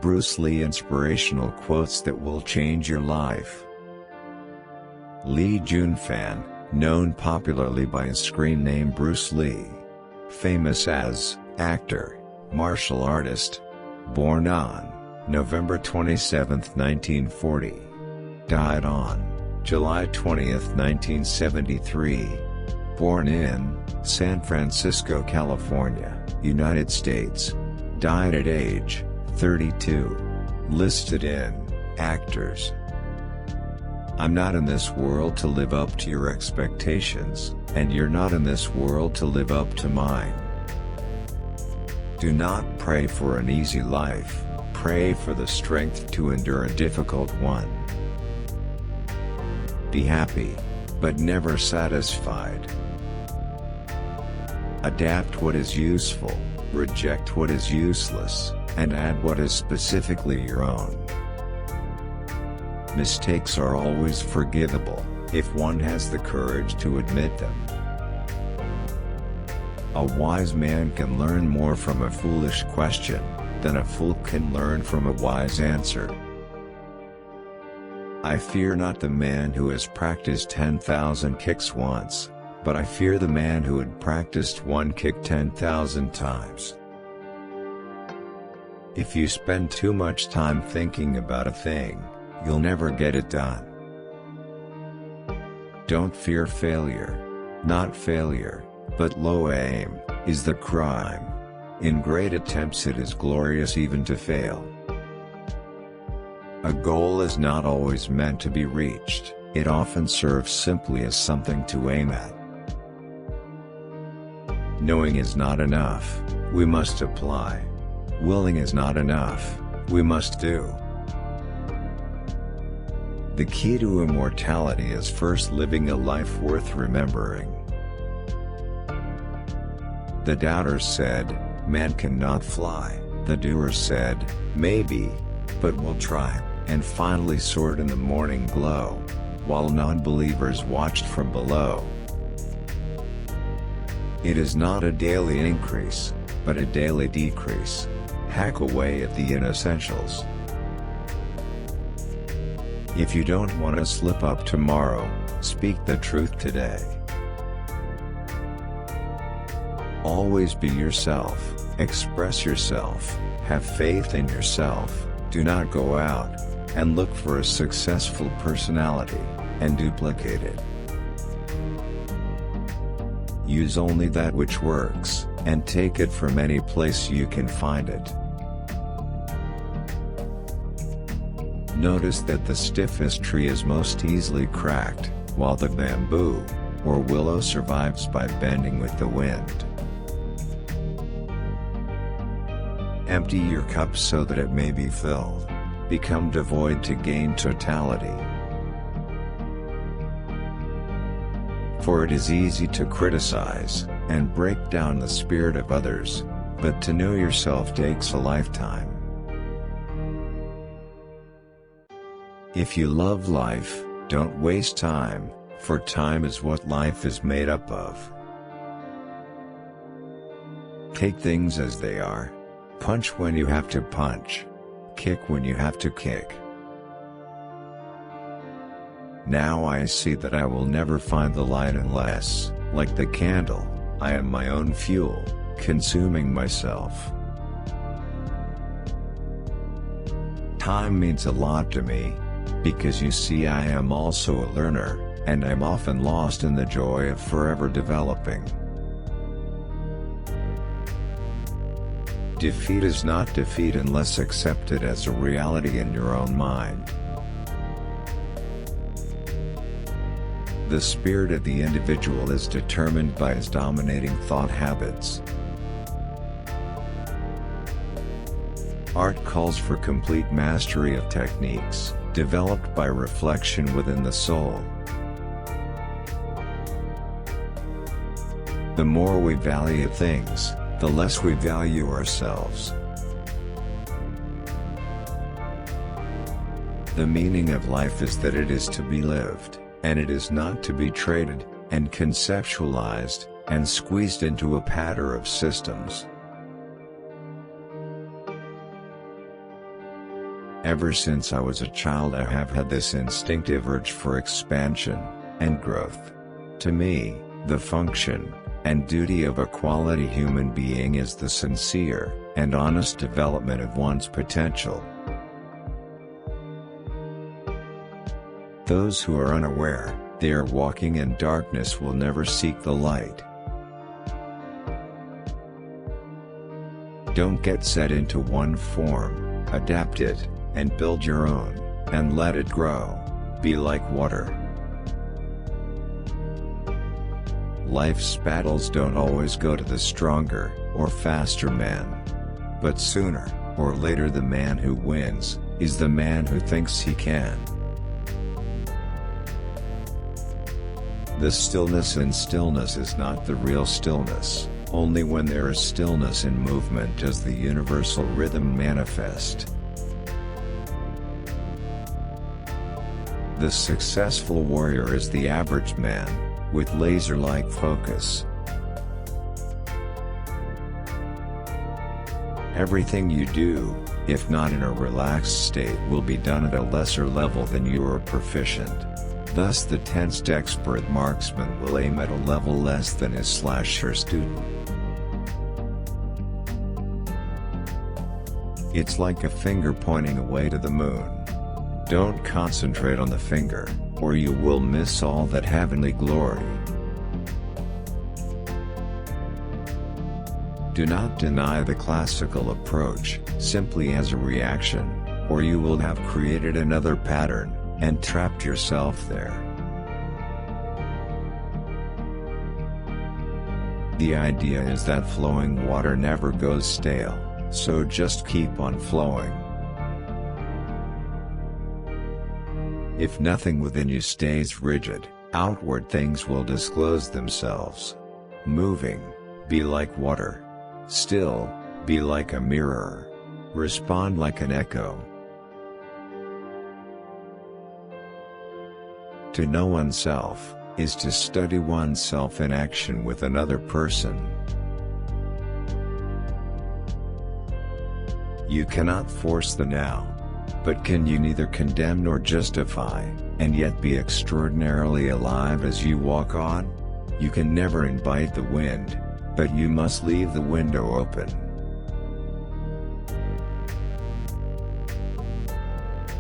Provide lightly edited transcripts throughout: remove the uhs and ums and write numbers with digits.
Bruce Lee inspirational quotes that will change your life. Lee Jun-Fan, known popularly by his screen name Bruce Lee. Famous as actor, martial artist. Born on November 27, 1940. Died on July 20, 1973. Born in San Francisco, California, United States. Died at age 32. Listed in actors. I'm not in this world to live up to your expectations, and you're not in this world to live up to mine. Do not pray for an easy life, pray for the strength to endure a difficult one. Be happy, but never satisfied. Adapt what is useful, reject what is useless, and add what is specifically your own. Mistakes are always forgivable, if one has the courage to admit them. A wise man can learn more from a foolish question, than a fool can learn from a wise answer. I fear not the man who has practiced 10,000 kicks once, but I fear the man who had practiced one kick 10,000 times. If you spend too much time thinking about a thing, you'll never get it done. Don't fear failure. Not failure, but low aim, is the crime. In great attempts it is glorious even to fail. A goal is not always meant to be reached, it often serves simply as something to aim at. Knowing is not enough, we must apply. Willing is not enough, we must do. The key to immortality is first living a life worth remembering. The doubters said, man cannot fly. The doers said, maybe, but we'll try, and finally soared in the morning glow, while non-believers watched from below. It is not a daily increase, but a daily decrease. Hack away at the inessentials. If you don't want to slip up tomorrow, speak the truth today. Always be yourself, express yourself, have faith in yourself, do not go out and look for a successful personality and duplicate it. Use only that which works, and take it from any place you can find it. Notice that the stiffest tree is most easily cracked, while the bamboo, or willow survives by bending with the wind. Empty your cup so that it may be filled. Become devoid to gain totality. For it is easy to criticize, and break down the spirit of others, but to know yourself takes a lifetime. If you love life, don't waste time, for time is what life is made up of. Take things as they are. Punch when you have to punch. Kick when you have to kick. Now I see that I will never find the light unless, like the candle, I am my own fuel, consuming myself. Time means a lot to me, because you see I am also a learner, and I'm often lost in the joy of forever developing. Defeat is not defeat unless accepted as a reality in your own mind. The spirit of the individual is determined by his dominating thought habits. Art calls for complete mastery of techniques, developed by reflection within the soul. The more we value things, the less we value ourselves. The meaning of life is that it is to be lived, and it is not to be traded, and conceptualized, and squeezed into a patter of systems. Ever since I was a child I have had this instinctive urge for expansion and growth. To me, the function and duty of a quality human being is the sincere and honest development of one's potential. Those who are unaware they are walking in darkness will never seek the light. Don't get set into one form, adapt it, and build your own, and let it grow. Be like water. Life's battles don't always go to the stronger or faster man. But sooner or later the man who wins is the man who thinks he can. The stillness in stillness is not the real stillness. Only when there is stillness in movement does the universal rhythm manifest. The successful warrior is the average man, with laser-like focus. Everything you do, if not in a relaxed state, will be done at a lesser level than you are proficient. Thus the tensed expert marksman will aim at a level less than his/her student. It's like a finger pointing away to the moon. Don't concentrate on the finger, or you will miss all that heavenly glory. Do not deny the classical approach, simply as a reaction, or you will have created another pattern and trapped yourself there. The idea is that flowing water never goes stale, so just keep on flowing. If nothing within you stays rigid, outward things will disclose themselves. Moving, be like water. Still, be like a mirror. Respond like an echo. To know oneself is to study oneself in action with another person. You cannot force the now. But can you neither condemn nor justify, and yet be extraordinarily alive as you walk on? You can never invite the wind, but you must leave the window open.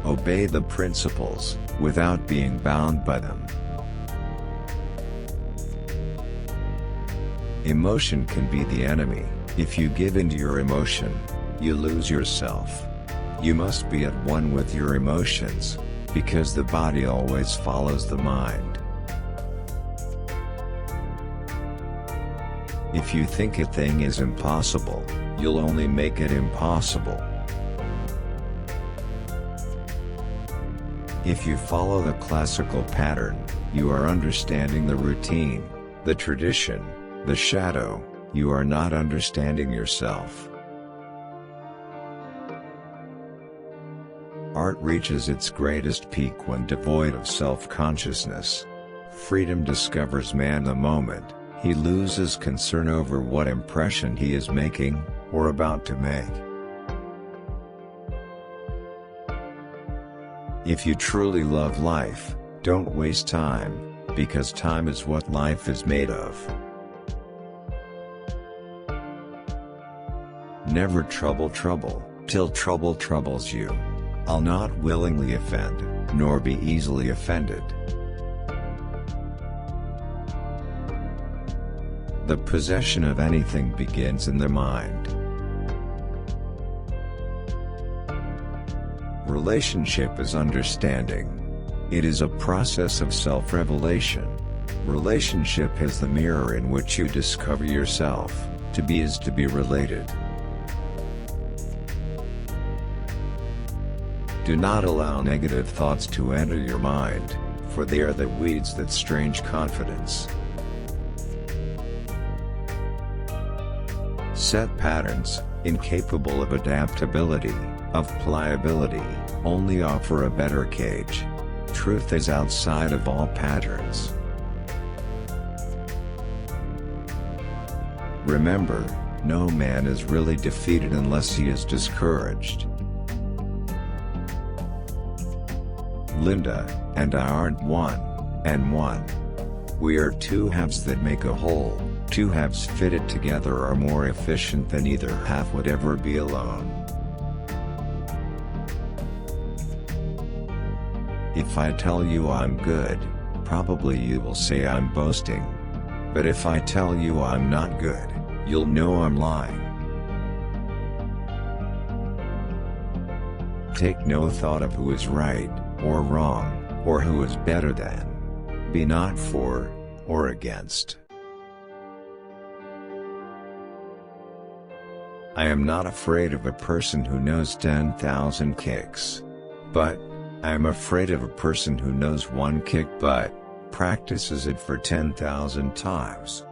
Obey the principles, without being bound by them. Emotion can be the enemy. If you give in to your emotion, you lose yourself. You must be at one with your emotions, because the body always follows the mind. If you think a thing is impossible, you'll only make it impossible. If you follow the classical pattern, you are understanding the routine, the tradition, the shadow. You are not understanding yourself. Art reaches its greatest peak when devoid of self-consciousness. Freedom discovers man the moment he loses concern over what impression he is making, or about to make. If you truly love life, don't waste time, because time is what life is made of. Never trouble till trouble troubles you. I'll not willingly offend, nor be easily offended. The possession of anything begins in the mind. Relationship is understanding. It is a process of self-revelation. Relationship is the mirror in which you discover yourself. To be is to be related. Do not allow negative thoughts to enter your mind, for they are the weeds that strange confidence. Set patterns, incapable of adaptability, of pliability, only offer a better cage. Truth is outside of all patterns. Remember, no man is really defeated unless he is discouraged. Linda and I aren't one and one. We are two halves that make a whole. Two halves fitted together are more efficient than either half would ever be alone. If I tell you I'm good, probably you will say I'm boasting. But if I tell you I'm not good, you'll know I'm lying. Take no thought of who is right, or wrong, or who is better than. Be not for, or against. I am not afraid of a person who knows 10,000 kicks. But, I am afraid of a person who knows one kick but practices it for 10,000 times.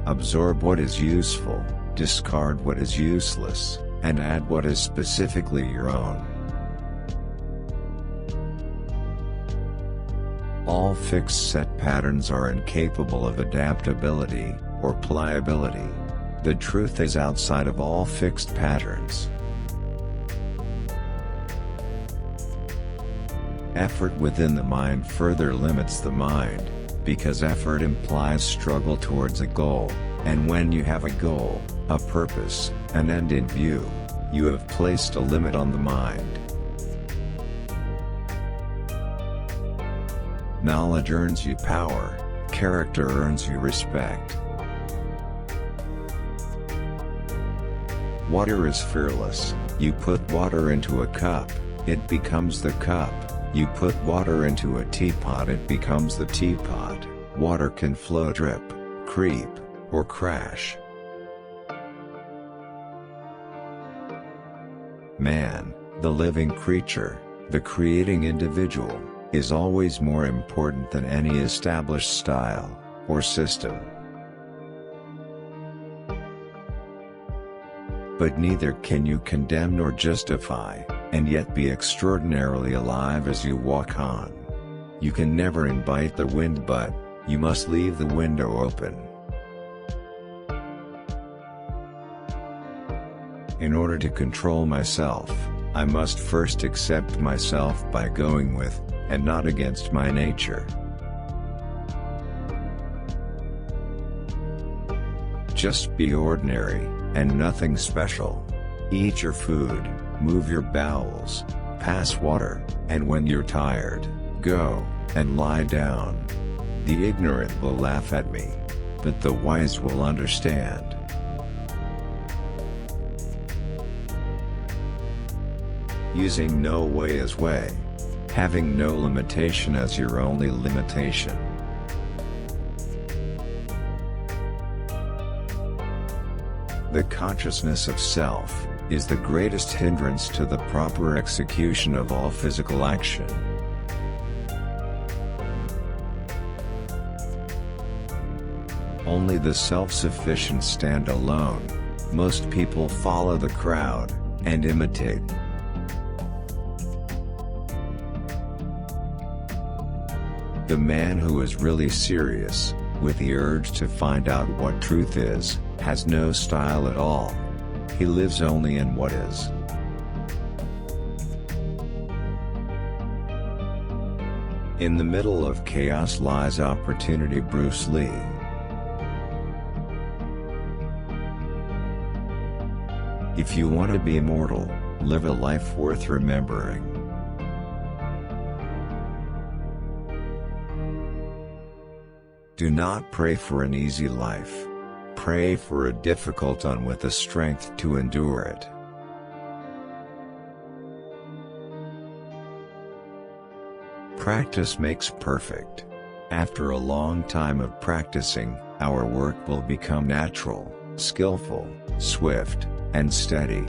Absorb what is useful, discard what is useless, and add what is specifically your own. All fixed set patterns are incapable of adaptability, or pliability. The truth is outside of all fixed patterns. Effort within the mind further limits the mind, because effort implies struggle towards a goal, and when you have a goal, a purpose, an end in view, you have placed a limit on the mind. Knowledge earns you power, character earns you respect. Water is fearless. You put water into a cup, it becomes the cup. You put water into a teapot, it becomes the teapot. Water can flow, drip, creep, or crash. Man, the living creature, the creating individual, is always more important than any established style, or system. But neither can you condemn nor justify, and yet be extraordinarily alive as you walk on. You can never invite the wind, but you must leave the window open. In order to control myself, I must first accept myself by going with, and not against my nature. Just be ordinary, and nothing special. Eat your food, move your bowels, pass water, and when you're tired, go, and lie down. The ignorant will laugh at me, but the wise will understand. Using no way as way. Having no limitation as your only limitation. The consciousness of self is the greatest hindrance to the proper execution of all physical action. Only the self-sufficient stand alone. Most people follow the crowd, and imitate. The man who is really serious, with the urge to find out what truth is, has no style at all. He lives only in what is. In the middle of chaos lies opportunity. Bruce Lee. If you want to be immortal, live a life worth remembering. Do not pray for an easy life. Pray for a difficult one with the strength to endure it. Practice makes perfect. After a long time of practicing, our work will become natural, skillful, swift, and steady.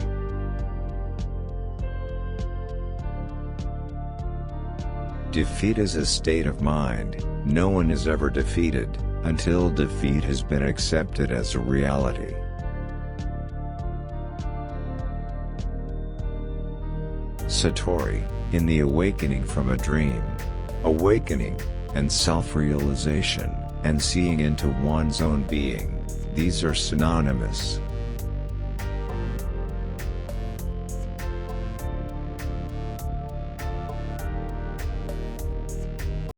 Defeat is a state of mind. No one is ever defeated, until defeat has been accepted as a reality. Satori, in The Awakening from a Dream. Awakening, and self-realization, and seeing into one's own being, these are synonymous.